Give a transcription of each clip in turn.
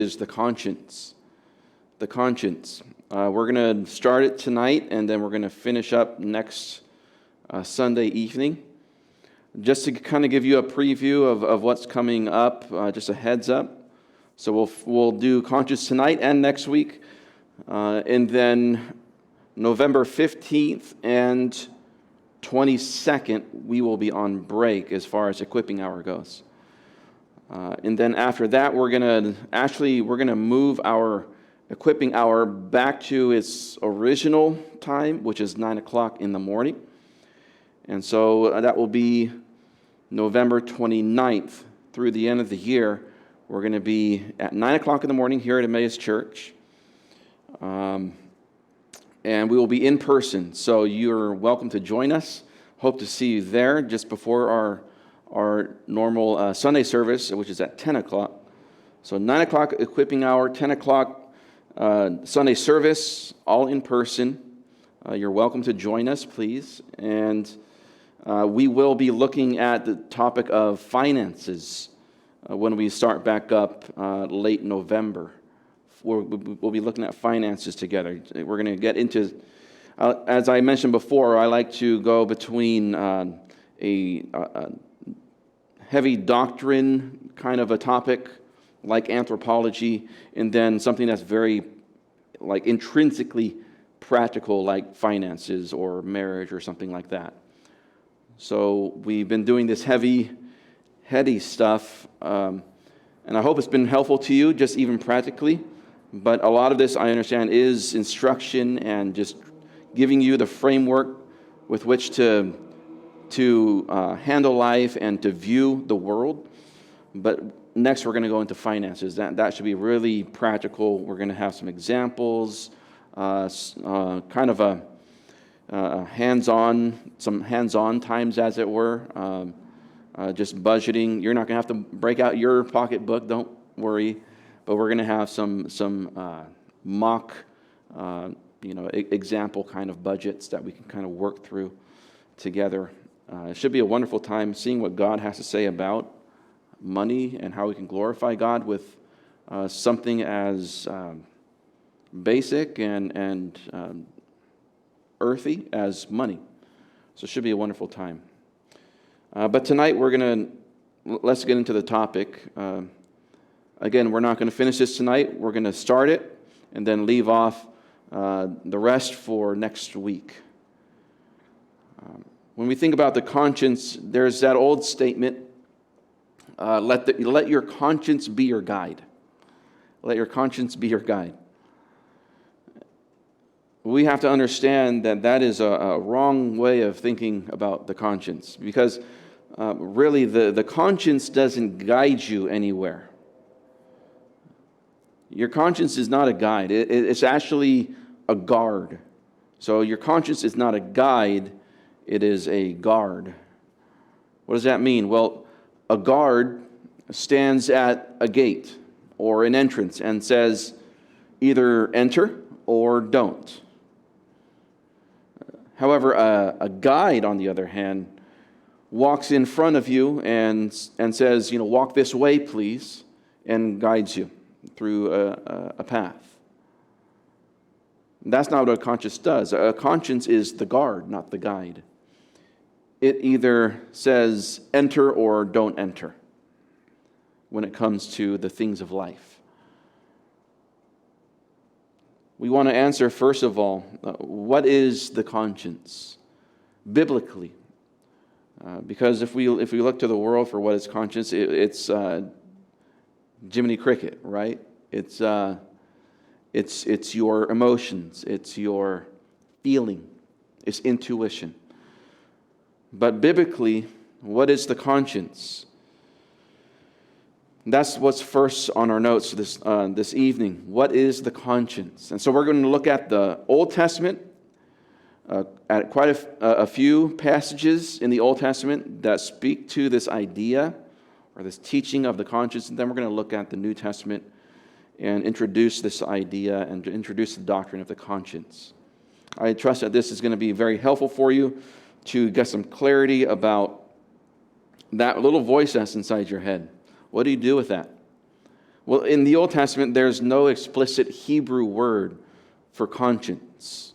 is the conscience. The conscience. We're going to start it tonight, and then we're going to finish up next Sunday evening. Just to kind of give you a preview of what's coming up, just a heads up. So we'll do conscience tonight and next week, and then November 15th and 22nd, we will be on break as far as equipping hour goes. And then after that, we're gonna move our equipping hour back to its original time, which is 9 o'clock in the morning. And so that will be November 29th through the end of the year. We're going to be at 9 o'clock in the morning here at Emmaus Church. And we will be in person, so you're welcome to join us. Hope to see you there just before our normal Sunday service, which is at 10 o'clock. So 9 o'clock equipping hour, 10 o'clock Sunday service, all in person. You're welcome to join us, please. And we will be looking at the topic of finances when we start back up late November. We'll be looking at finances together. We're going to get into, as I mentioned before, I like to go between a heavy doctrine kind of a topic like anthropology, and then something that's very like intrinsically practical like finances or marriage or something like that. So we've been doing this heady stuff, and I hope it's been helpful to you, just even practically. But a lot of this, I understand, is instruction and just giving you the framework with which to handle life and to view the world. But next, we're going to go into finances. That should be really practical. We're going to have some examples, kind of a hands-on times, as it were. Just budgeting. You're not going to have to break out your pocketbook. Don't worry. But we're going to have some mock, example kind of budgets that we can kind of work through together. It should be a wonderful time seeing what God has to say about money and how we can glorify God with something as basic and earthy as money. So it should be a wonderful time. But tonight let's get into the topic. Again, we're not going to finish this tonight. We're going to start it and then leave off the rest for next week. When we think about the conscience, there's that old statement, let your conscience be your guide. Let your conscience be your guide. We have to understand that is a wrong way of thinking about the conscience, because really the conscience doesn't guide you anywhere. Your conscience is not a guide. It's actually a guard. So your conscience is not a guide, it is a guard. What does that mean? Well, a guard stands at a gate or an entrance and says, either enter or don't. However, a guide, on the other hand, walks in front of you and says, walk this way, please, and guides you through a path. That's not what a conscience does. A conscience is the guard, not the guide. It either says enter or don't enter when it comes to the things of life. We want to answer, first of all, what is the conscience biblically? Because if we look to the world for what is conscience, it's Jiminy Cricket, right? It's your emotions, it's your feeling, it's intuition. But biblically, what is the conscience? That's what's first on our notes this evening. What is the conscience? And so we're going to look at the Old Testament, at quite a few passages in the Old Testament that speak to this idea or this teaching of the conscience, and then we're going to look at the New Testament and introduce this idea and introduce the doctrine of the conscience. I trust that this is going to be very helpful for you to get some clarity about that little voice that's inside your head. What do you do with that? Well, in the Old Testament, there's no explicit Hebrew word for conscience.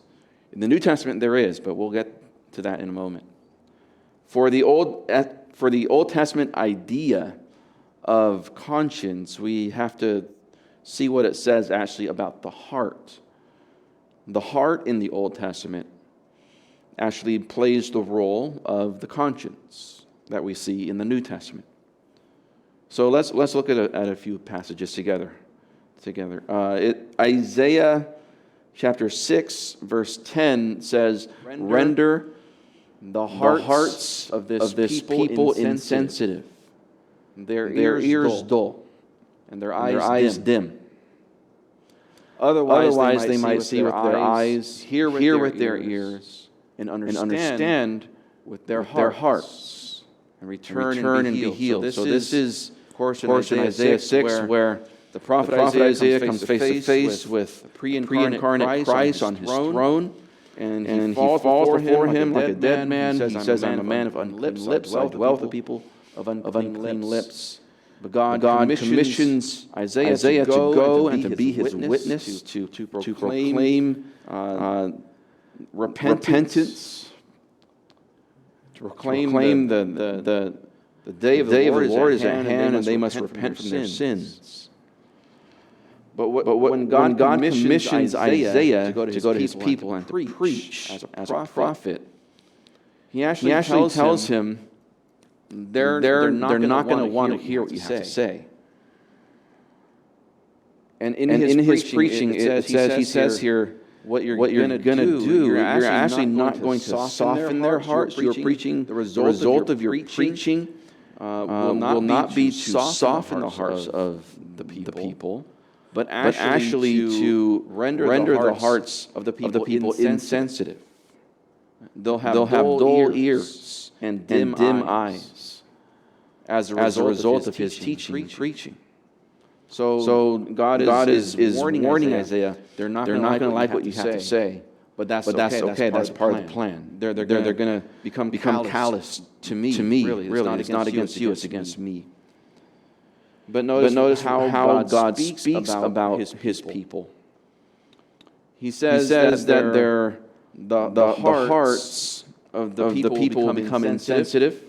In the New Testament, there is, but we'll get to that in a moment. For the Old Testament idea of conscience, we have to see what it says actually about the heart. The heart in the Old Testament actually plays the role of the conscience that we see in the New Testament. So let's look at a few passages together. Isaiah chapter 6, verse 10 says, "Render the hearts of this people insensitive, their ears dull, and their eyes dim. Otherwise they might see with their eyes, hear with their ears, and understand with their hearts, and return and be healed." So this is, of course, in Isaiah 6, where the prophet Isaiah comes face to face with the pre-incarnate Christ on his throne, and he falls before him like a dead man. He says, "I'm a man of unclean lips. I dwell with the people of unclean lips." But God commissions Isaiah to go and to be his witness, to proclaim repentance, to proclaim the day of the Lord is at hand, and they must repent from their sins. But when God commissions Isaiah to go to his people and to preach as a prophet, he actually tells him they're not going to want to hear what you have to say. And in his preaching, he says here, what you're going to do, you're actually not going to soften their hearts. You're preaching, the result of your preaching will not be to soften the hearts of the people, but actually to render the hearts of the people insensitive. They'll have dull ears and dim eyes as a result of his teaching and preaching. So God is warning Isaiah, they're not going to like what you have to say, but that's okay. That's part of the plan. They're going to become callous to me. Really, it's not against you. It's against me. But notice how God speaks about his people. He says that the hearts of the people will become insensitive.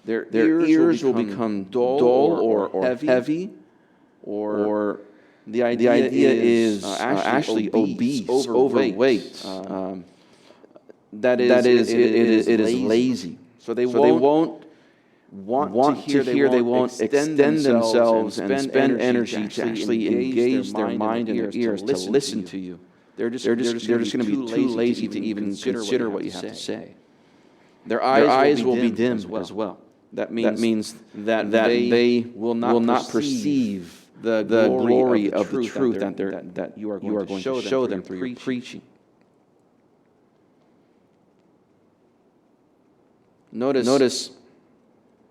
Their ears will become dull or heavy. Or the idea is actually obese, overweight. That is, it is lazy. So they won't want to hear. They won't extend themselves and spend energy to actually engage their mind and their ears to listen to you. They're just going to be too lazy to even consider what you have to say. Their eyes will be dim as well. That means that they will not perceive the glory of the truth that you are going to show them through your preaching. Notice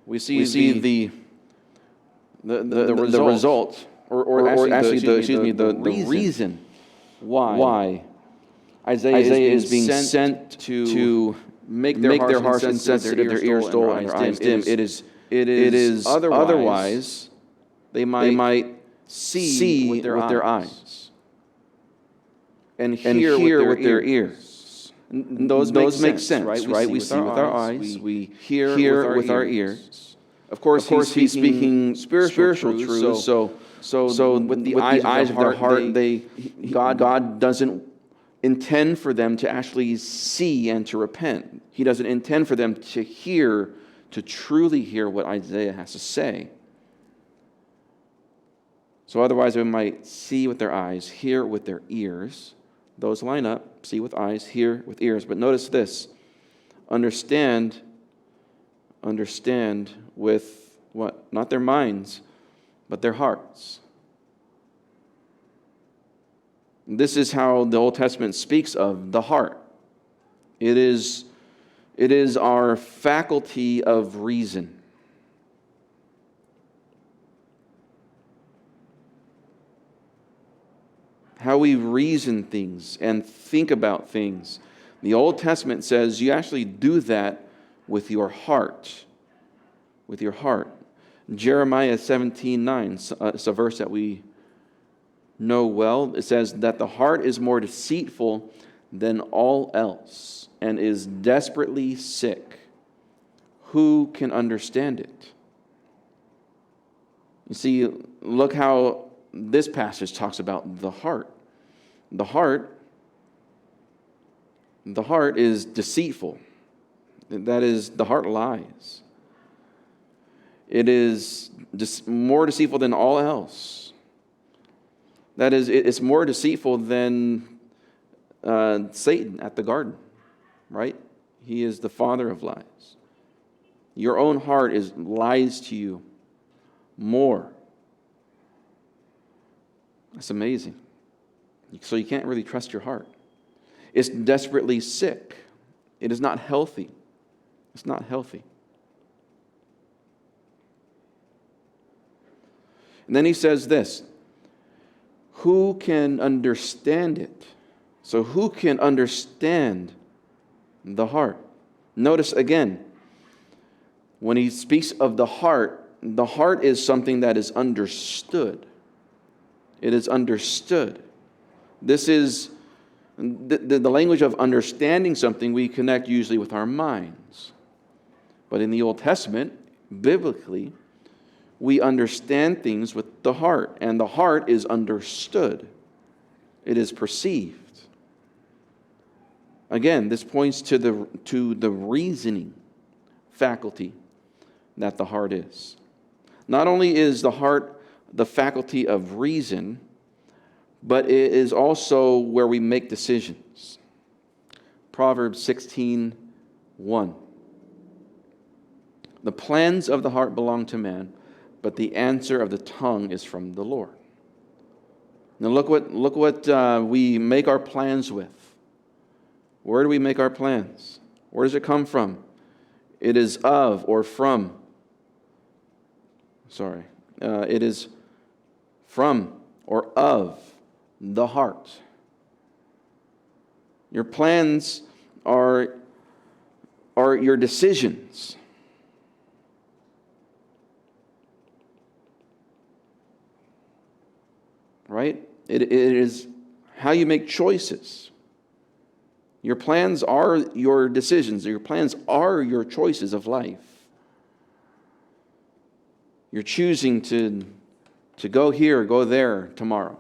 we see the result, or the reason why Isaiah is being sent to make their hearts insensitive, their ears dull, and their eyes dim. It is otherwise they might see with their eyes and hear with their ears. And those make sense, right? We see with our eyes, we hear with our ears. Of course, he's speaking spiritual truths. So with the eyes of their heart, God doesn't intend for them to actually see and to repent. He doesn't intend for them to hear, to truly hear what Isaiah has to say. So otherwise they might see with their eyes, hear with their ears. Those line up, see with eyes, hear with ears. But notice this, understand with what? Not their minds, but their hearts. This is how the Old Testament speaks of the heart. It is our faculty of reason. How we reason things and think about things. The Old Testament says you actually do that with your heart. With your heart. Jeremiah 17:9, it's a verse that we know well. It says that the heart is more deceitful than all else and is desperately sick. Who can understand it? You see, look how this passage talks about the heart. The heart is deceitful. That is, the heart lies. It is more deceitful than all else. That is, it's more deceitful than Satan at the garden, right? He is the father of lies. Your own heart lies to you more. That's amazing. So you can't really trust your heart. It's desperately sick. It is not healthy. It's not healthy. And then he says this, who can understand it? So who can understand the heart? Notice again, when he speaks of the heart is something that is understood. It is understood. This is the language of understanding something we connect usually with our minds. But in the Old Testament, biblically, we understand things with the heart, and the heart is understood. It is perceived. Again, this points to the reasoning faculty that the heart is. Not only is the heart the faculty of reason, but it is also where we make decisions. Proverbs 16:1. The plans of the heart belong to man, but the answer of the tongue is from the Lord. Now look what we make our plans with. Where do we make our plans? Where does it come from? It is of or from. It is from or of the heart. Your plans are your decisions. Right? It is how you make choices. Your plans are your decisions. Your plans are your choices of life. You're choosing to go here or go there tomorrow,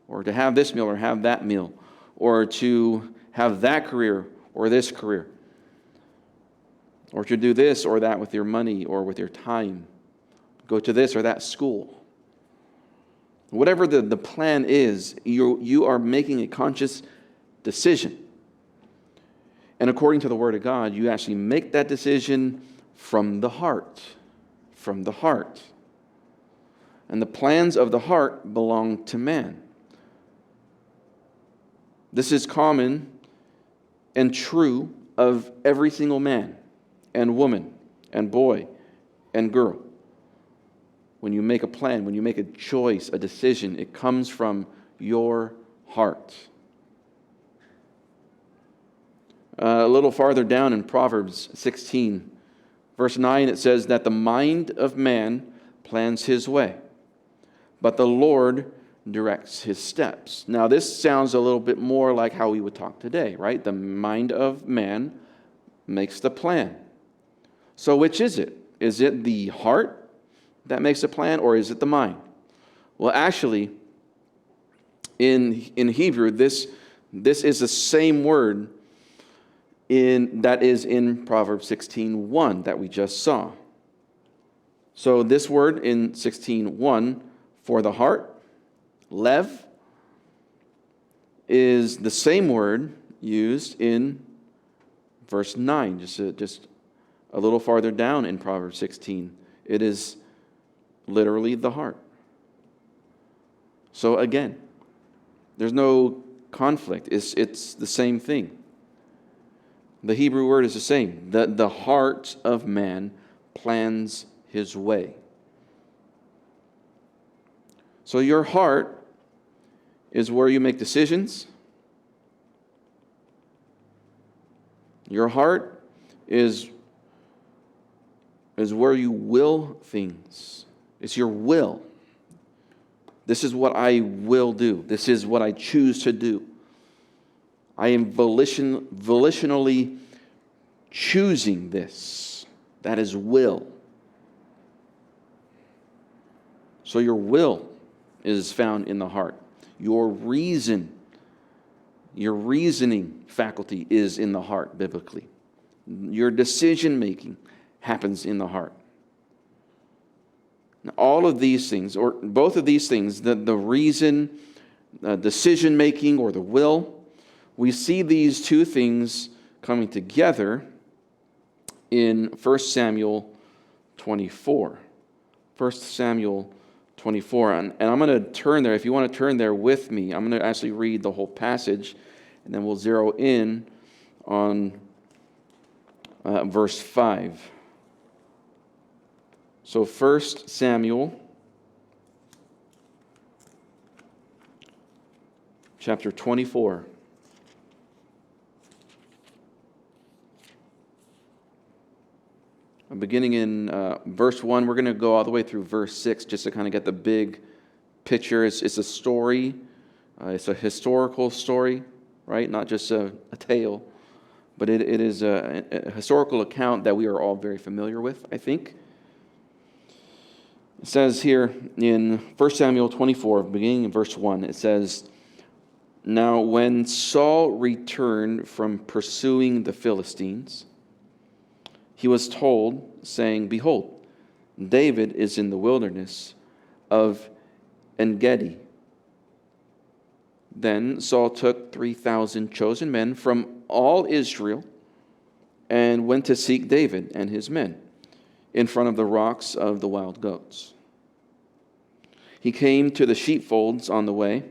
or to have this meal or have that meal, or to have that career or this career, or to do this or that with your money or with your time, go to this or that school. Whatever the plan is, you are making a conscious decision. And according to the Word of God, you actually make that decision from the heart. From the heart. And the plans of the heart belong to man. This is common and true of every single man and woman and boy and girl. When you make a plan, when you make a choice, a decision, it comes from your heart. A little farther down in Proverbs 16, verse 9, it says that the mind of man plans his way, but the Lord directs his steps. Now, this sounds a little bit more like how we would talk today, right? The mind of man makes the plan. So which is it? Is it the heart that makes a plan, or is it the mind? Well, actually, in Hebrew, this is the same word that is in Proverbs 16:1 that we just saw. So this word in 16:1 for the heart, lev, is the same word used in verse 9, just a little farther down in Proverbs 16. It is literally the heart. So again, there's no conflict. It's the same thing. The Hebrew word is the same. The heart of man plans his way. So your heart is where you make decisions. Your heart is is where you will things. It's your will. This is what I will do. This is what I choose to do. I am volitionally choosing this. That is will. So your will is found in the heart. Your reasoning faculty is in the heart biblically. Your decision making happens in the heart. Now, all of these things, or both of these things, the reason, decision making, or the will, we see these two things coming together in 1 Samuel 24. 1 Samuel 24. And I'm going to turn there. If you want to turn there with me, I'm going to actually read the whole passage, and then we'll zero in on verse 5. So 1 Samuel chapter 24. Beginning in verse 1, we're going to go all the way through verse 6 just to kind of get the big picture. It's a story. It's a historical story, right? Not just a tale. But it is a historical account that we are all very familiar with, I think. It says here in 1 Samuel 24, beginning in verse 1, it says, "Now when Saul returned from pursuing the Philistines, he was told, saying, 'Behold, David is in the wilderness of Engedi.' Then Saul took 3,000 chosen men from all Israel and went to seek David and his men in front of the rocks of the wild goats. He came to the sheepfolds on the way,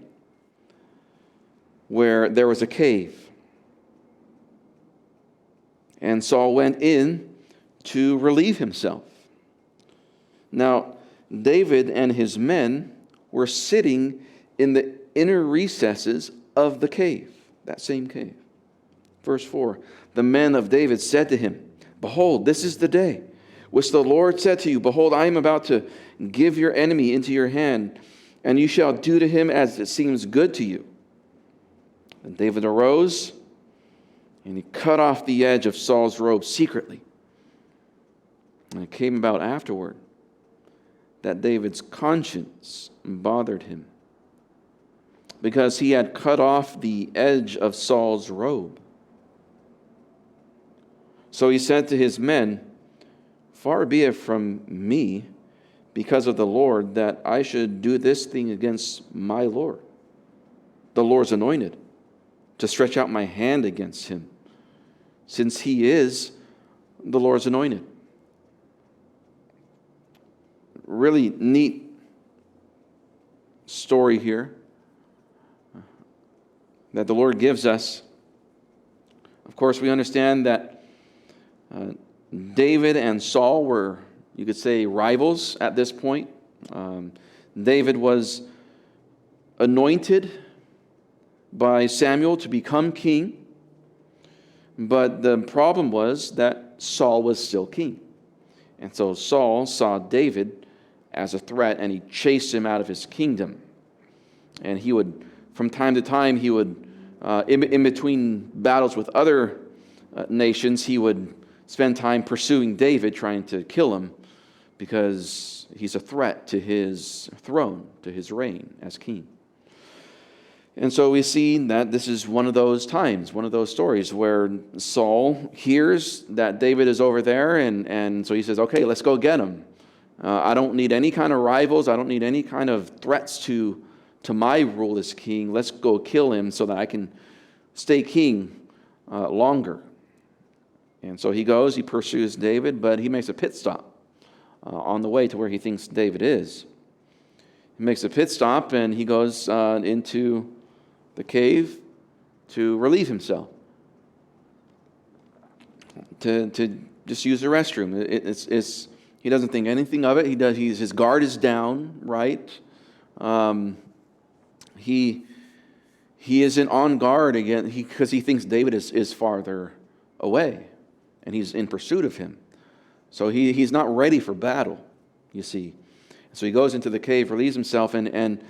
where there was a cave. And Saul went in to relieve himself. Now, David and his men were sitting in the inner recesses of the cave, that same cave." Verse 4, "The men of David said to him, 'Behold, this is the day which the Lord said to you, Behold, I am about to give your enemy into your hand, and you shall do to him as it seems good to you.' And David arose, and he cut off the edge of Saul's robe secretly. And it came about afterward that David's conscience bothered him, because he had cut off the edge of Saul's robe. So he said to his men, 'Far be it from me, because of the Lord, that I should do this thing against my Lord, the Lord's anointed, to stretch out my hand against him, since he is the Lord's anointed.'" Really neat story here that the Lord gives us. Of course, we understand that David and Saul were, you could say, rivals at this point. David was anointed by Samuel to become king, but the problem was that Saul was still king. And so Saul saw David as a threat, and he chased him out of his kingdom. And he would, from time to time, he would, in between battles with other nations, he would spend time pursuing David, trying to kill him, because he's a threat to his throne, to his reign as king. And so we see that this is one of those times, one of those stories where Saul hears that David is over there, and so he says, "Okay, let's go get him. I don't need any kind of rivals. I don't need any kind of threats to my rule as king. Let's go kill him so that I can stay king longer." And so he goes, he pursues David, but he makes a pit stop on the way to where he thinks David is. He makes a pit stop, and he goes into the cave to relieve himself, to just use the restroom. He doesn't think anything of it. His guard is down, right? He isn't on guard again because he thinks David is farther away, and he's in pursuit of him. So he's not ready for battle, you see. So he goes into the cave, relieves himself, and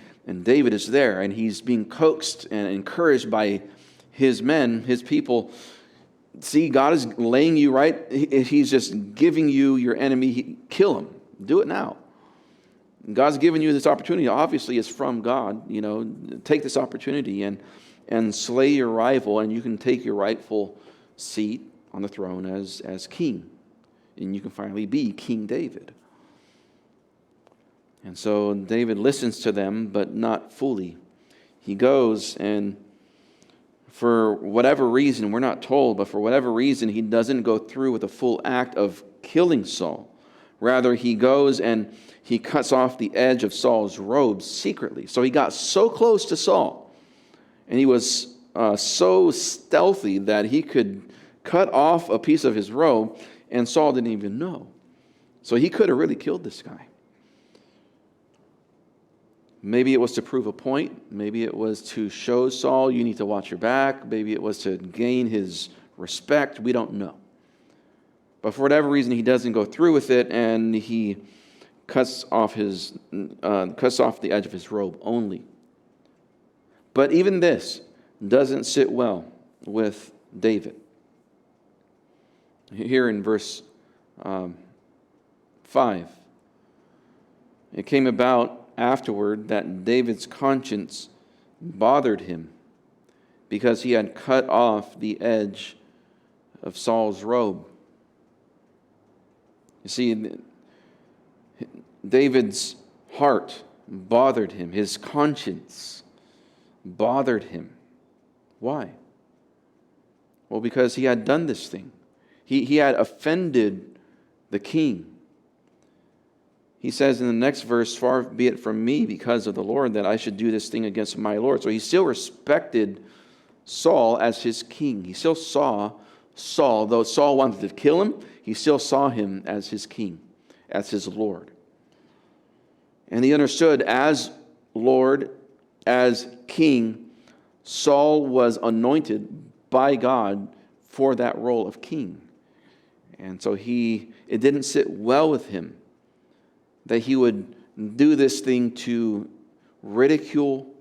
David is there, and he's being coaxed and encouraged by his men, his people. See, God is laying you right. He's just giving you your enemy. Kill him. Do it now. God's given you this opportunity. Obviously, it's from God. Take this opportunity and slay your rival, and you can take your rightful seat on the throne as king. And you can finally be King David. And so David listens to them, but not fully. He goes, and for whatever reason, we're not told, but for whatever reason, he doesn't go through with a full act of killing Saul. Rather, he goes and he cuts off the edge of Saul's robe secretly. So he got so close to Saul, and he was so stealthy that he could cut off a piece of his robe, and Saul didn't even know. So he could have really killed this guy. Maybe it was to prove a point. Maybe it was to show Saul, you need to watch your back. Maybe it was to gain his respect. We don't know. But for whatever reason, he doesn't go through with it, and he cuts off the edge of his robe only. But even this doesn't sit well with David. Here in verse 5, it came about afterward that David's conscience bothered him because he had cut off the edge of Saul's robe. You see, David's heart bothered him. His conscience bothered him. Why? Well, because he had done this thing. He had offended the king. He says in the next verse, far be it from me because of the Lord that I should do this thing against my Lord. So he still respected Saul as his king. He still saw Saul, though Saul wanted to kill him, he still saw him as his king, as his Lord. And he understood as Lord, as king, Saul was anointed by God for that role of king. And so it didn't sit well with him that he would do this thing to ridicule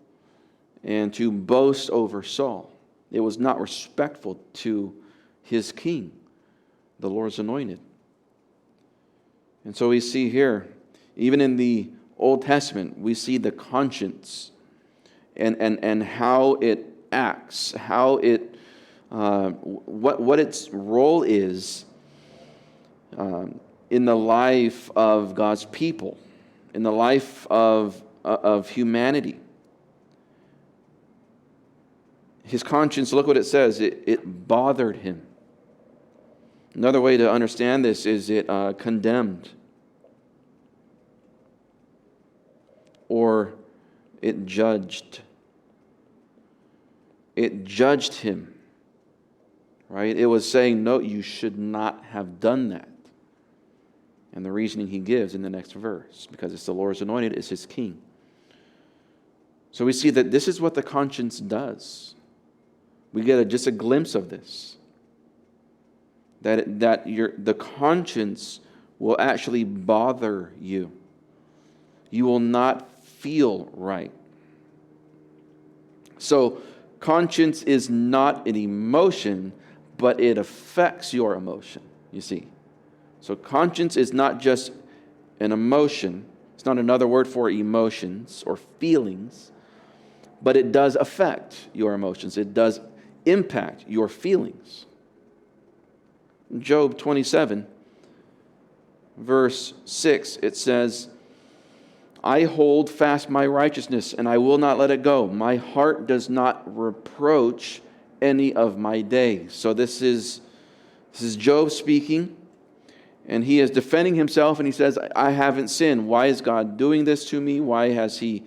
and to boast over Saul. It was not respectful to his king, the Lord's anointed. And so we see here, even in the Old Testament, we see the conscience and how it acts, how it what its role is in the life of God's people, in the life of humanity. His conscience, look what it says, it bothered him. Another way to understand this is it condemned, or it judged. It judged him, right? It was saying, no, you should not have done that. And the reasoning he gives in the next verse, because it's the Lord's anointed, it's his king. So we see that this is what the conscience does. We get just a glimpse of this. That the conscience will actually bother you. You will not feel right. So conscience is not an emotion, but it affects your emotion, you see. So conscience is not just an emotion. It's not another word for emotions or feelings, but it does affect your emotions. It does impact your feelings. In Job 27, verse 6, it says, I hold fast my righteousness, and I will not let it go. My heart does not reproach any of my days. So this is Job speaking. And he is defending himself, and he says, I haven't sinned. Why is God doing this to me? Why has he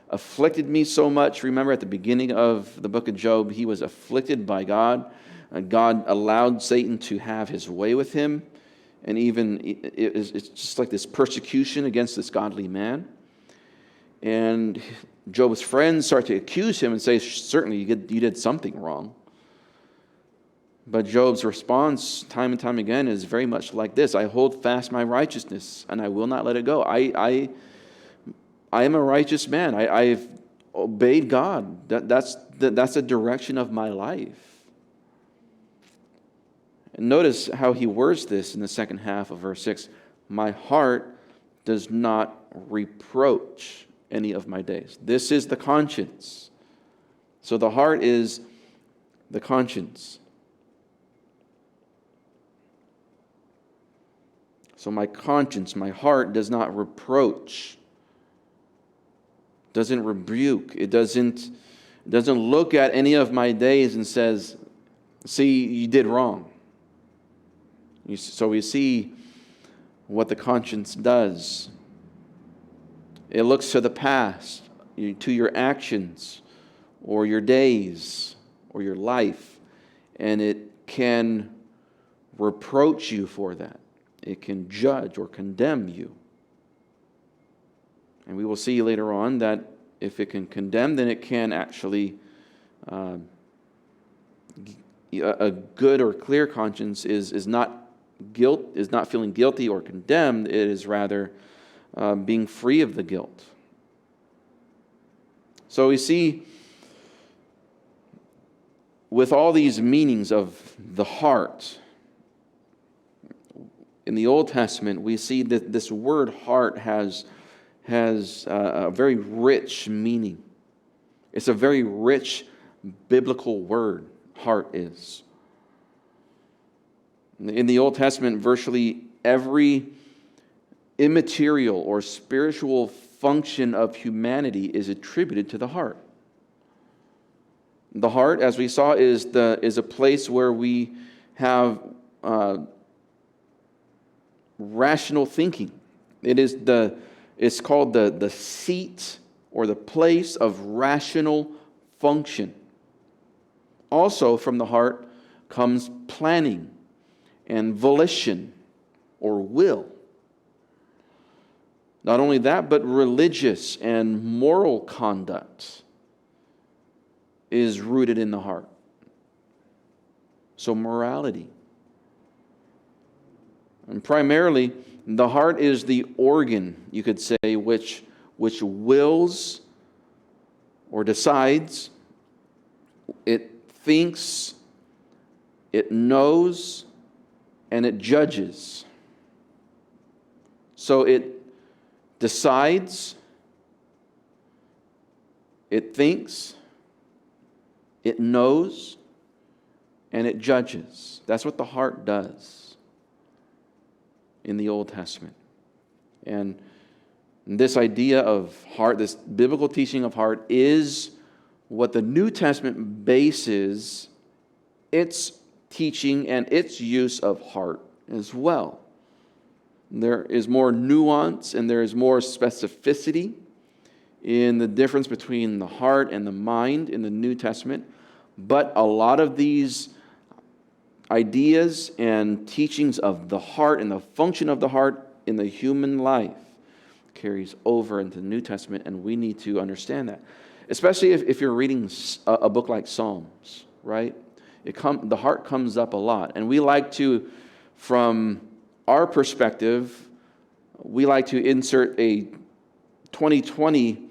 afflicted me so much? Remember at the beginning of the book of Job, he was afflicted by God. God allowed Satan to have his way with him. And even it's just like this persecution against this godly man. And Job's friends start to accuse him and say, certainly you did something wrong. But Job's response time and time again is very much like this: I hold fast my righteousness, and I will not let it go. I am a righteous man. I've obeyed God. That's the direction of my life. And notice how he words this in the second half of verse 6. My heart does not reproach any of my days. This is the conscience. So the heart is the conscience. So my conscience, my heart does not reproach, doesn't rebuke. It doesn't look at any of my days and says, see, you did wrong. So we see what the conscience does. It looks to the past, to your actions, or your days, or your life, and it can reproach you for that. It can judge or condemn you. And we will see later on that if it can condemn, then it can actually, a good or clear conscience is not feeling guilty or condemned. It is rather being free of the guilt. So we see with all these meanings of the heart, in the Old Testament, we see that this word heart has a very rich meaning. It's a very rich biblical word, heart is. In the Old Testament, virtually every immaterial or spiritual function of humanity is attributed to the heart. The heart, as we saw, is a place where we have rational thinking. It's called the seat or the place of rational function. Also from the heart comes planning and volition or will. Not only that, but religious and moral conduct is rooted in the heart. So morality. And primarily, the heart is the organ, you could say, which wills or decides, it thinks, it knows, and it judges. So it decides, it thinks, it knows, and it judges. That's what the heart does in the Old Testament. And this idea of heart, this biblical teaching of heart, is what the New Testament bases its teaching and its use of heart as well. There is more nuance and there is more specificity in the difference between the heart and the mind in the New Testament. But a lot of these ideas and teachings of the heart and the function of the heart in the human life carries over into the New Testament, and we need to understand that. Especially if you're reading a book like Psalms, right? The heart comes up a lot. And we like to, from our perspective, we like to insert a 2020,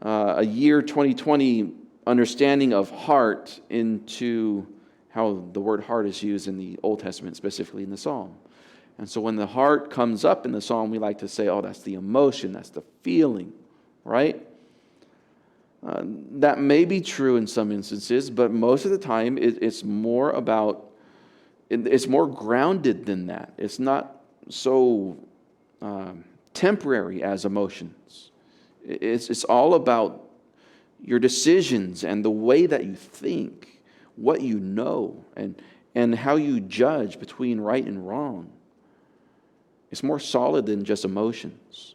a year 2020 understanding of heart into how the word heart is used in the Old Testament, specifically in the Psalm. And so when the heart comes up in the Psalm, we like to say, oh, that's the emotion, that's the feeling, right? That may be true in some instances, but most of the time it's more grounded than that. It's not so temporary as emotions. It's all about your decisions and the way that you think, what you know, and how you judge between right and wrong. It's more solid than just emotions.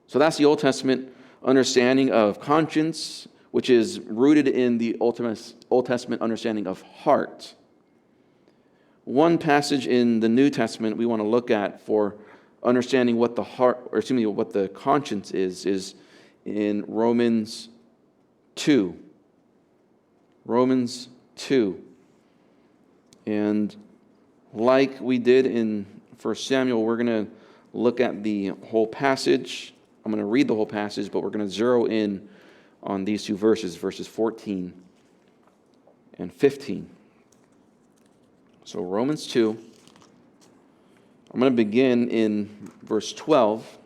So that's the Old Testament understanding of conscience, which is rooted in the Old Testament understanding of heart. One passage in the New Testament we want to look at for understanding what what the conscience is in Romans 2. Romans 2. And like we did in 1 Samuel, we're going to look at the whole passage. I'm going to read the whole passage, but we're going to zero in on these two verses, verses 14 and 15. So Romans 2, I'm going to begin in verse 12.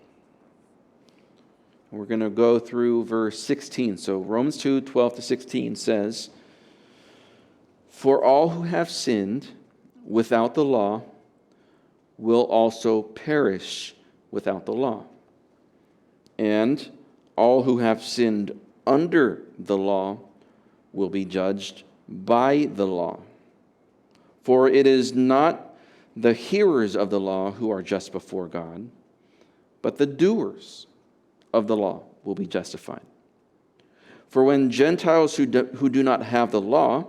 And we're going to go through verse 16. So Romans 2, 12 to 16 says, "For all who have sinned without the law will also perish without the law. And all who have sinned under the law will be judged by the law. For it is not the hearers of the law who are just before God, but the doers of the law will be justified. For when Gentiles who do not have the law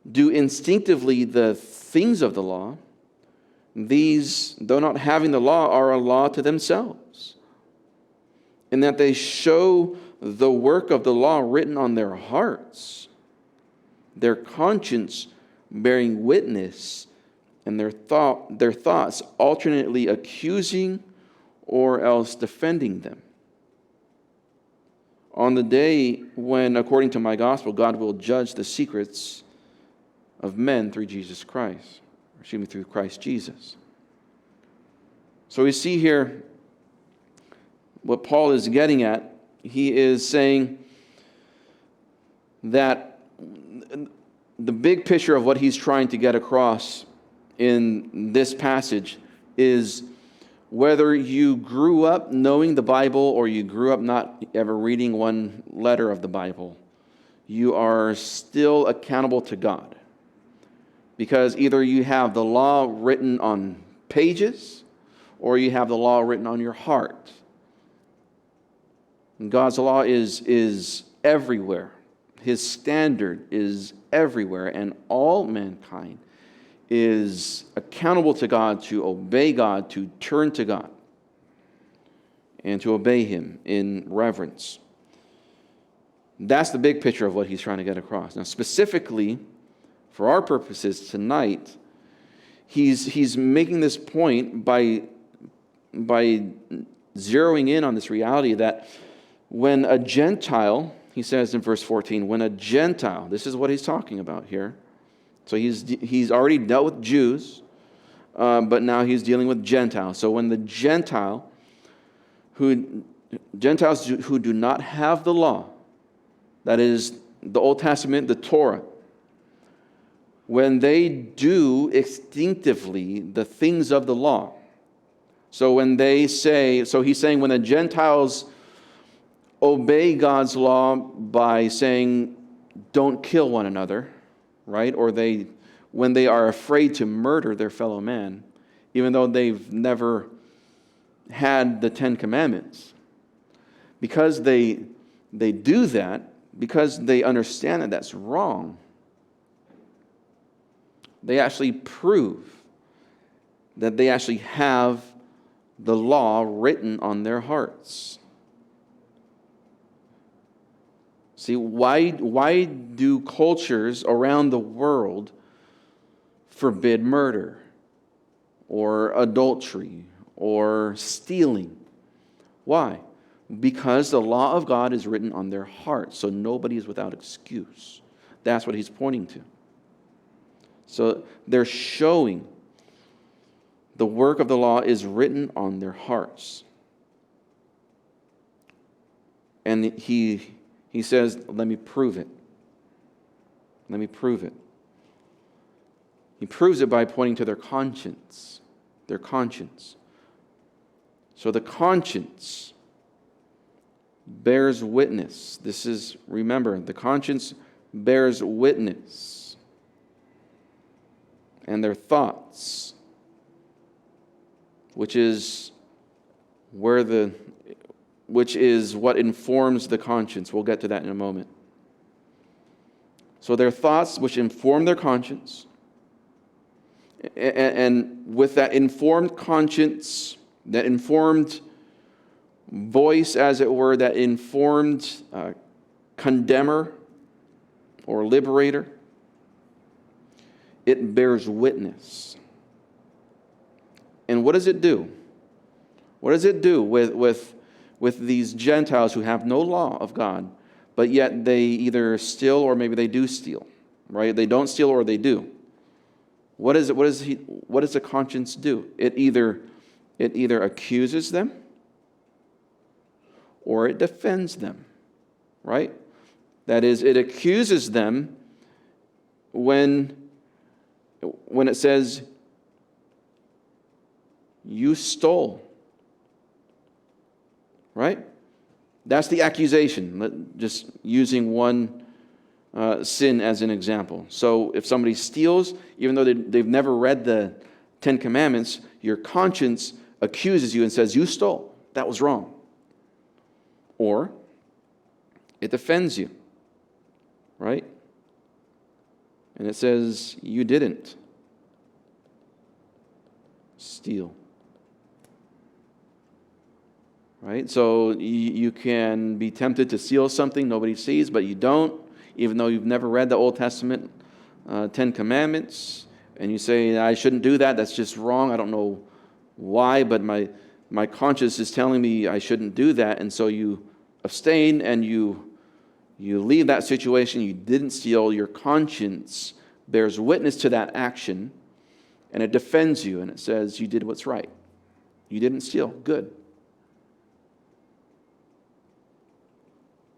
do instinctively the things of the law, these, though not having the law, are a law to themselves, in that they show the work of the law written on their hearts, their conscience bearing witness, and their thoughts alternately accusing or else defending them. On the day when, according to my gospel, God will judge the secrets of men through through Christ Jesus." So we see here what Paul is getting at. He is saying that the big picture of what he's trying to get across in this passage is whether you grew up knowing the Bible or you grew up not ever reading one letter of the Bible, you are still accountable to God. Because either you have the law written on pages or you have the law written on your heart. And God's law is everywhere. His standard is everywhere, and all mankind is accountable to God, to obey God, to turn to God, and to obey Him in reverence. That's the big picture of what he's trying to get across. Now, specifically, for our purposes tonight, he's making this point by zeroing in on this reality that when a Gentile, he says in verse 14, when a Gentile, this is what he's talking about here. So he's already dealt with Jews, but now he's dealing with Gentiles. So when the Gentiles who do not have the law, that is the Old Testament, the Torah, when they do instinctively the things of the law. So when they say, so he's saying when the Gentiles obey God's law by saying, don't kill one another, right? Or when they are afraid to murder their fellow man, even though they've never had the 10 Commandments. Because they do that, because they understand that that's wrong, they actually prove that they actually have the law written on their hearts. See, why do cultures around the world forbid murder or adultery or stealing? Why? Because the law of God is written on their hearts, so nobody is without excuse. That's what he's pointing to. So they're showing the work of the law is written on their hearts. And he says, let me prove it. Let me prove it. He proves it by pointing to their conscience. Their conscience. So the conscience bears witness. Remember, the conscience bears witness. And their thoughts, which is what informs the conscience. We'll get to that in a moment. So their thoughts, which inform their conscience, and with that informed conscience, that informed voice, as it were, that informed condemner or liberator, it bears witness. And what does it do? What does it do with these Gentiles who have no law of God, but yet they either steal or maybe they do steal, right? They don't steal or they do. What does the conscience do? It either accuses them or it defends them, right? That is, it accuses them when it says, you stole, right? That's the accusation, just using one sin as an example. So if somebody steals, even though they've never read the Ten Commandments, your conscience accuses you and says, you stole. That was wrong. Or it defends you, right? And it says, you didn't steal. Right? So you can be tempted to steal something nobody sees, but you don't, even though you've never read the Old Testament Ten Commandments, and you say, I shouldn't do that, that's just wrong, I don't know why, but my conscience is telling me I shouldn't do that, and so you abstain and you leave that situation, you didn't steal, your conscience bears witness to that action, and it defends you, and it says, you did what's right. You didn't steal. Good.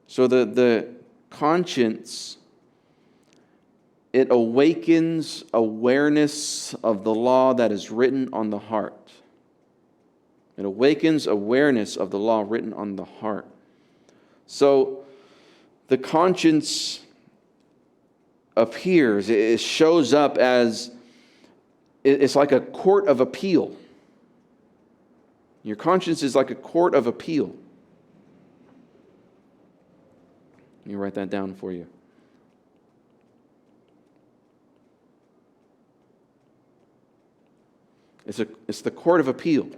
So the conscience, it awakens awareness of the law that is written on the heart. It awakens awareness of the law written on the heart. So the conscience appears, it shows up as, it's like a court of appeal. Your conscience is like a court of appeal. Let me write that down for you. It's the court of appeal.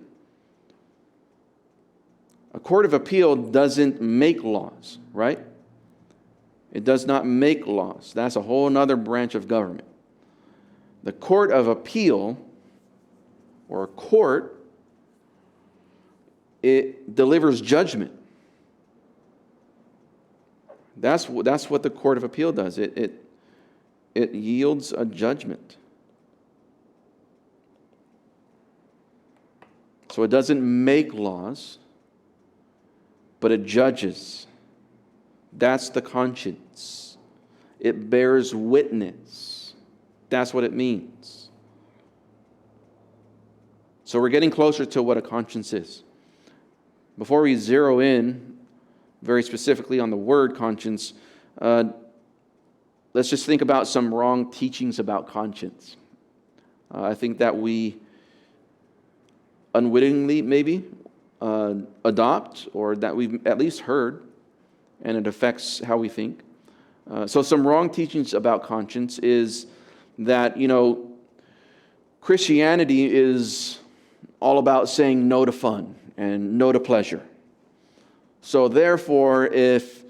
A court of appeal doesn't make laws, right? It does not make laws. That's a whole other branch of government. The court of appeal, or a court, it delivers judgment. That's what the court of appeal does. It yields a judgment. So it doesn't make laws, but it judges. That's the conscience. It bears witness. That's what it means. So we're getting closer to what a conscience is. Before we zero in very specifically on the word conscience, let's just think about some wrong teachings about conscience. I think that we unwittingly maybe adopt, or that we've at least heard, and it affects how we think. So some wrong teachings about conscience is that, Christianity is all about saying no to fun and no to pleasure. So therefore, if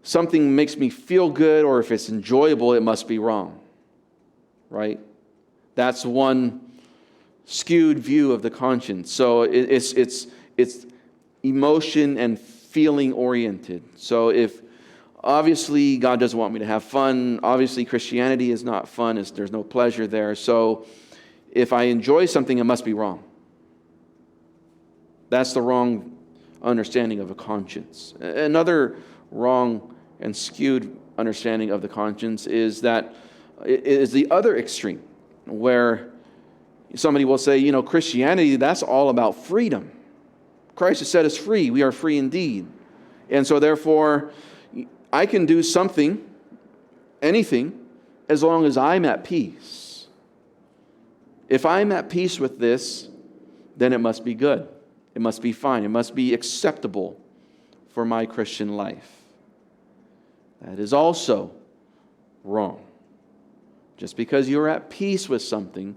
something makes me feel good or if it's enjoyable, it must be wrong, right? That's one skewed view of the conscience. So it's emotion and feeling oriented. So if obviously God doesn't want me to have fun, obviously Christianity is not fun, there's no pleasure there. So if I enjoy something, it must be wrong. That's the wrong understanding of a conscience. Another wrong and skewed understanding of the conscience is that it is the other extreme, where somebody will say, Christianity, that's all about freedom. Christ has set us free. We are free indeed. And so therefore, I can do something, anything, as long as I'm at peace. If I'm at peace with this, then it must be good. It must be fine. It must be acceptable for my Christian life. That is also wrong. Just because you're at peace with something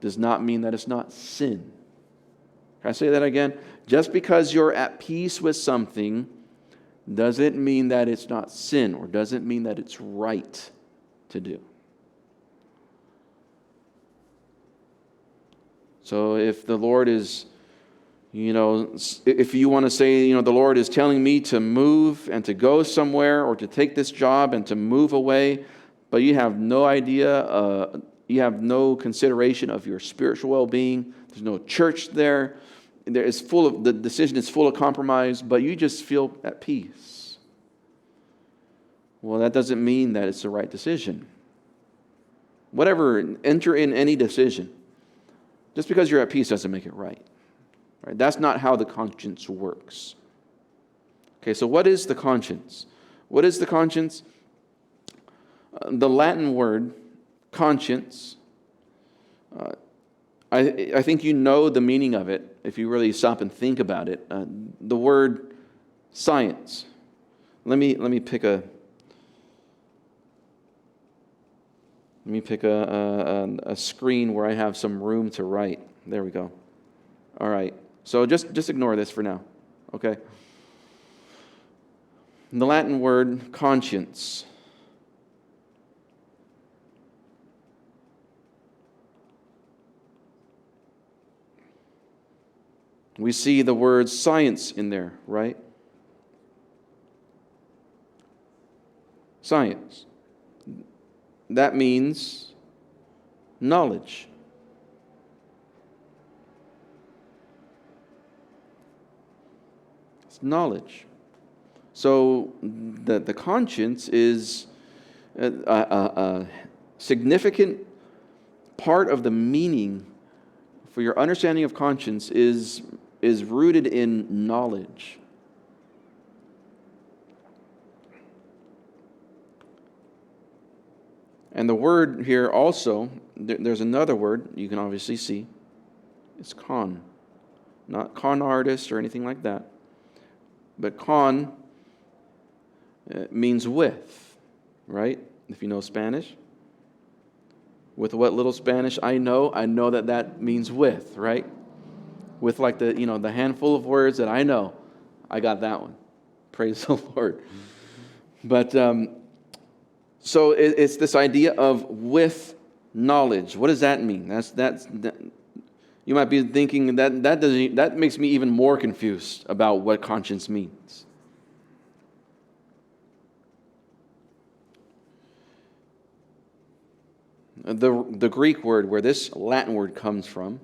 does not mean that it's not sin. Can I say that again? Just because you're at peace with something doesn't mean that it's not sin, or doesn't mean that it's right to do. So if the Lord is, if you want to say, the Lord is telling me to move and to go somewhere or to take this job and to move away, but you have no idea, you have no consideration of your spiritual well-being, there's no church there, the decision is full of compromise, but you just feel at peace. Well, that doesn't mean that it's the right decision. Whatever, enter in any decision. Just because you're at peace doesn't make it right. Right? That's not how the conscience works. Okay, so what is the conscience? What is the conscience? The Latin word, conscience, I think you know the meaning of it if you really stop and think about it. The word science. Let me pick a screen where I have some room to write. There we go. All right. So just ignore this for now. Okay. The Latin word conscience. We see the word science in there, right? Science. That means knowledge. It's knowledge. So the conscience is a significant part of the meaning for your understanding of conscience is rooted in knowledge. And the word here also, there's another word you can obviously see. It's con. Not con artist or anything like that. But con means with, right? If you know Spanish. With what little Spanish I know that means with, right? With like the handful of words that I know, I got that one. Praise the Lord. But so it's this idea of with knowledge. What does that mean? That's you might be thinking that makes me even more confused about what conscience means. The Greek word where this Latin word comes from,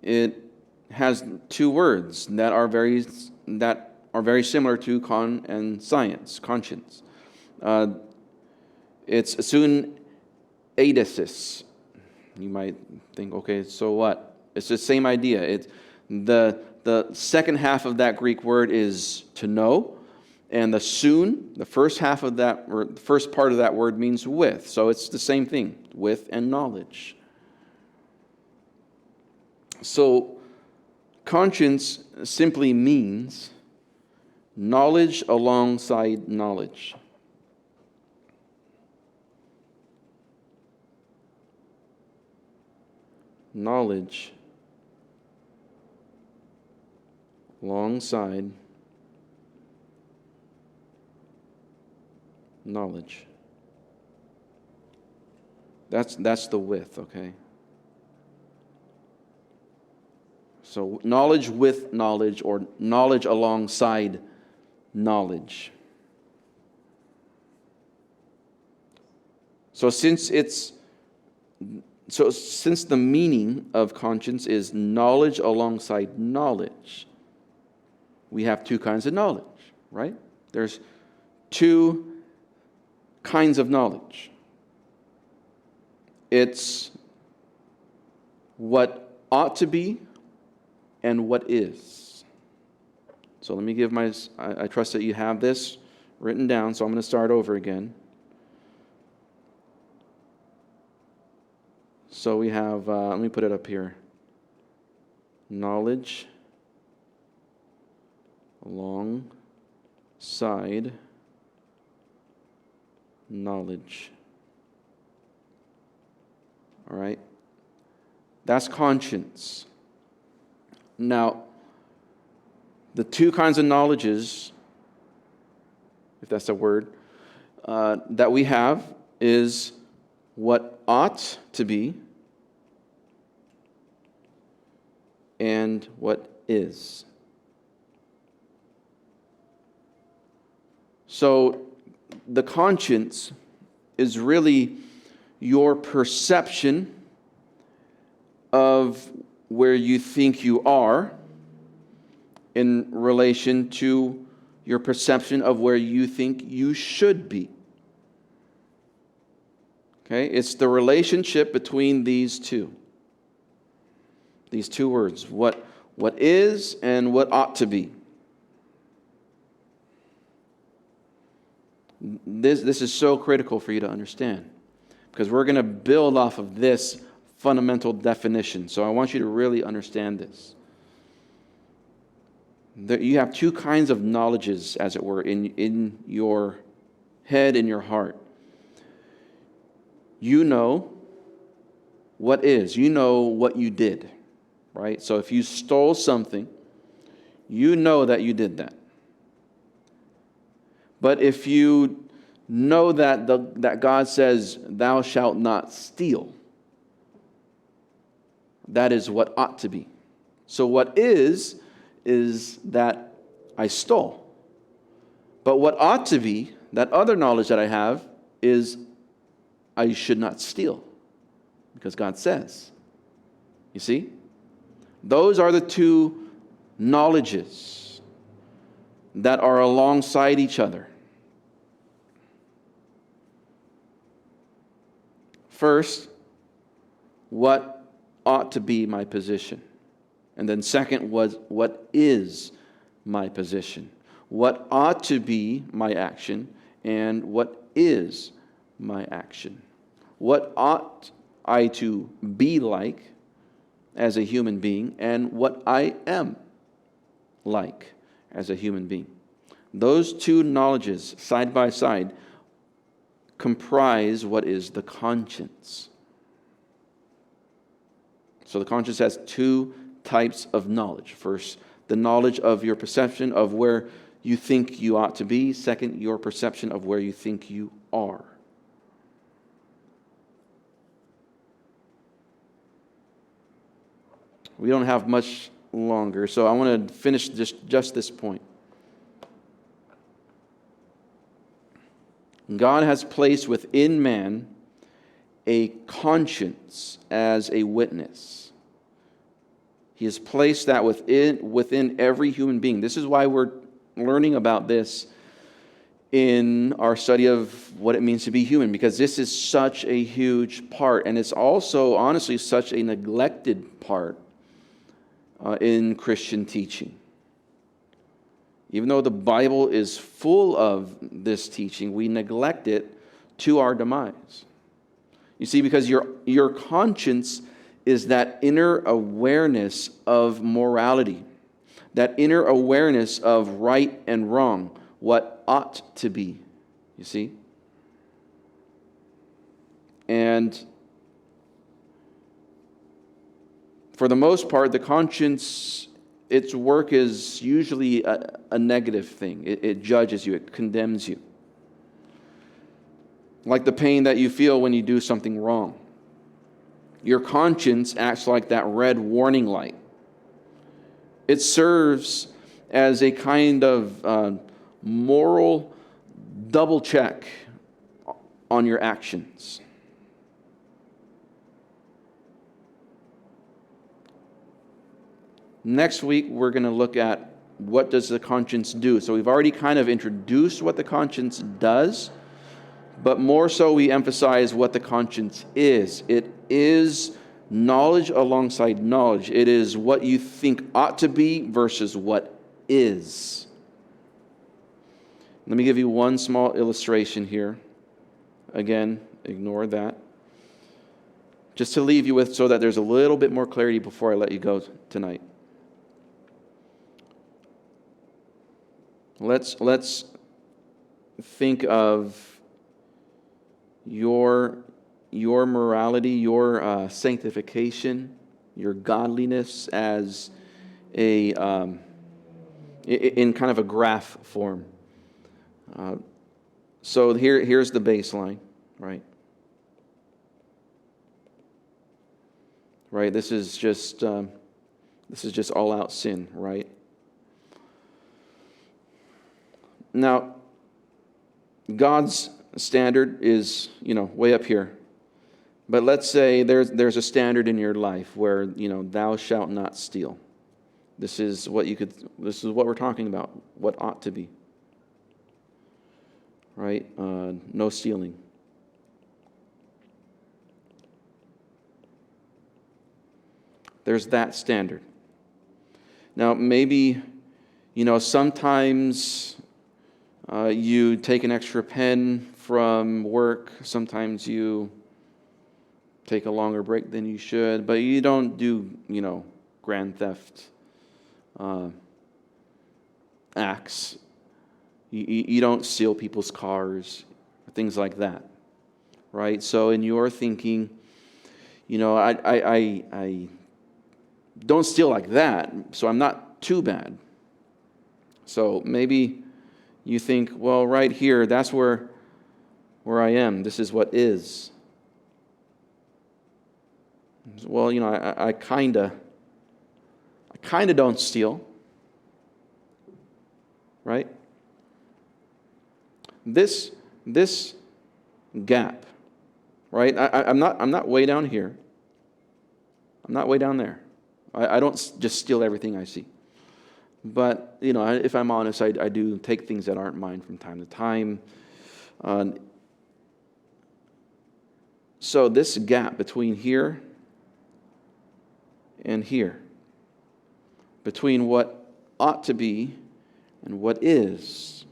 it has two words that are very similar to con and science, conscience. It's soon eidesis. You might think, okay, so what? It's the same idea. It's the second half of that Greek word is to know, and the soon, the first half of that, or the first part of that word means with. So it's the same thing, with and knowledge. So conscience simply means knowledge alongside knowledge. Knowledge alongside knowledge. That's the with, okay? So knowledge with knowledge, or knowledge alongside knowledge. So since the meaning of conscience is knowledge alongside knowledge, we have two kinds of knowledge, right? There's two kinds of knowledge. It's what ought to be and what is. So let me give I trust that you have this written down, so I'm going to start over again. So we have, let me put it up here. Knowledge alongside knowledge. All right? That's conscience. Now, the two kinds of knowledges, if that's a word, that we have is what ought to be and what is. So the conscience is really your perception of where you think you are in relation to your perception of where you think you should be. Okay? It's the relationship between these two words, what is and what ought to be. This is so critical for you to understand, because we're going to build off of this fundamental definition. So I want you to really understand this. You have two kinds of knowledges, as it were, in your head, in your heart. You know what is. You know what you did, right? So if you stole something, you know that you did that. But if you know that God says, "Thou shalt not steal," that is what ought to be. So what is that I stole. But what ought to be, that other knowledge that I have, is I should not steal, because God says. You see? Those are the two knowledges that are alongside each other. First, what ought to be my position? And then second was, what is my position? What ought to be my action, and what is my action? What ought I to be like as a human being, and what I am like as a human being? Those two knowledges, side by side, comprise what is the conscience. So the conscience has two types of knowledge. First, the knowledge of your perception of where you think you ought to be. Second, your perception of where you think you are. We don't have much longer, so I want to finish just this point. God has placed within man a conscience as a witness. He has placed that within every human being. This is why we're learning about this in our study of what it means to be human, because this is such a huge part, and it's also, honestly, such a neglected part in Christian teaching. Even though the Bible is full of this teaching, we neglect it to our demise. You see, because your conscience is that inner awareness of morality, that inner awareness of right and wrong, what ought to be, you see? And for the most part, the conscience, its work is usually a negative thing. It judges you, it condemns you. Like the pain that you feel when you do something wrong. Your conscience acts like that red warning light. It serves as a kind of moral double check on your actions. Next week, we're going to look at what does the conscience do. So we've already kind of introduced what the conscience does, but more so we emphasize what the conscience is. It is knowledge alongside knowledge. It is what you think ought to be versus what is. Let me give you one small illustration here. Again, ignore that. Just to leave you with so that there's a little bit more clarity before I let you go tonight. Let's think of your morality, your sanctification, your godliness as in kind of a graph form. So here's the baseline, right? Right. This is just This is just all-out sin, right? Now, God's standard is, way up here. But let's say there's a standard in your life where, thou shalt not steal. This is what we're talking about, what ought to be. Right? No stealing. There's that standard. Now, maybe, sometimes you take an extra pen from work. Sometimes you take a longer break than you should, but you don't do, grand theft acts. You don't steal people's cars, things like that, right? So in your thinking, I don't steal like that, so I'm not too bad. So maybe you think, well, right here, that's where I am. This is what is. Well, I kind of don't steal, right? This gap, right? I'm not way down here. I'm not way down there. I don't just steal everything I see. But, if I'm honest, I do take things that aren't mine from time to time. So this gap between here and here, between what ought to be and what is,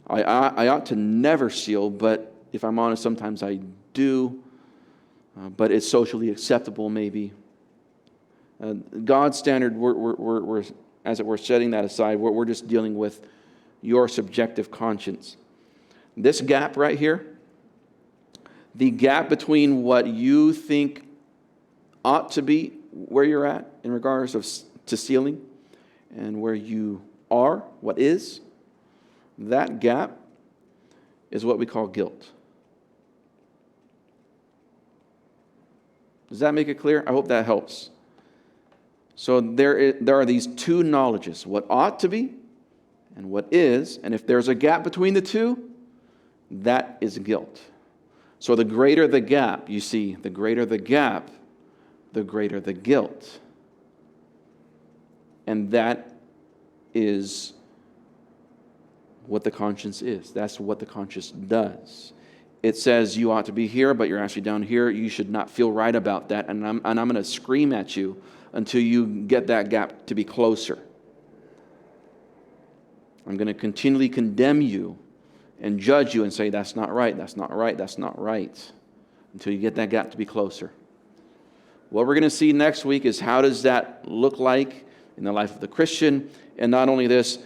I ought to never steal, but if I'm honest, sometimes I do, but it's socially acceptable maybe. God's standard, we're as it were setting that aside, we're just dealing with your subjective conscience. This gap right here, the gap between what you think ought to be where you're at in regards to stealing and where you are, what is, that gap is what we call guilt. Does that make it clear? I hope that helps. So there are these two knowledges, what ought to be and what is, and if there's a gap between the two, that is guilt. So the greater the gap, you see, the greater the gap, the greater the guilt. And that is what the conscience is. That's what the conscience does. It says you ought to be here, but you're actually down here. You should not feel right about that, and I'm going to scream at you until you get that gap to be closer. I'm going to continually condemn you and judge you and say, that's not right, that's not right, that's not right, until you get that gap to be closer. What we're going to see next week is how does that look like in the life of the Christian, and not only this,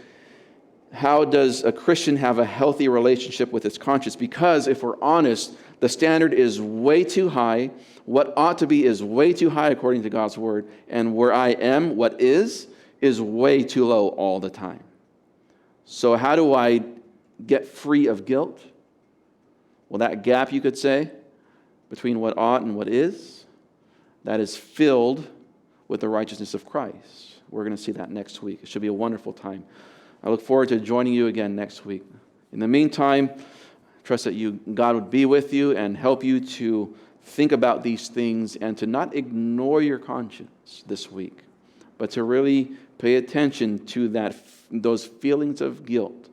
how does a Christian have a healthy relationship with his conscience? Because if we're honest, the standard is way too high. What ought to be is way too high according to God's word. And where I am, what is way too low all the time. So how do I get free of guilt? Well, that gap, you could say, between what ought and what is, that is filled with the righteousness of Christ. We're going to see that next week. It should be a wonderful time. I look forward to joining you again next week. In the meantime, I trust that God would be with you and help you to think about these things and to not ignore your conscience this week, but to really pay attention to those feelings of guilt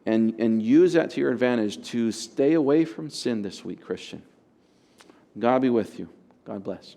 and use that to your advantage to stay away from sin this week, Christian. God be with you. God bless.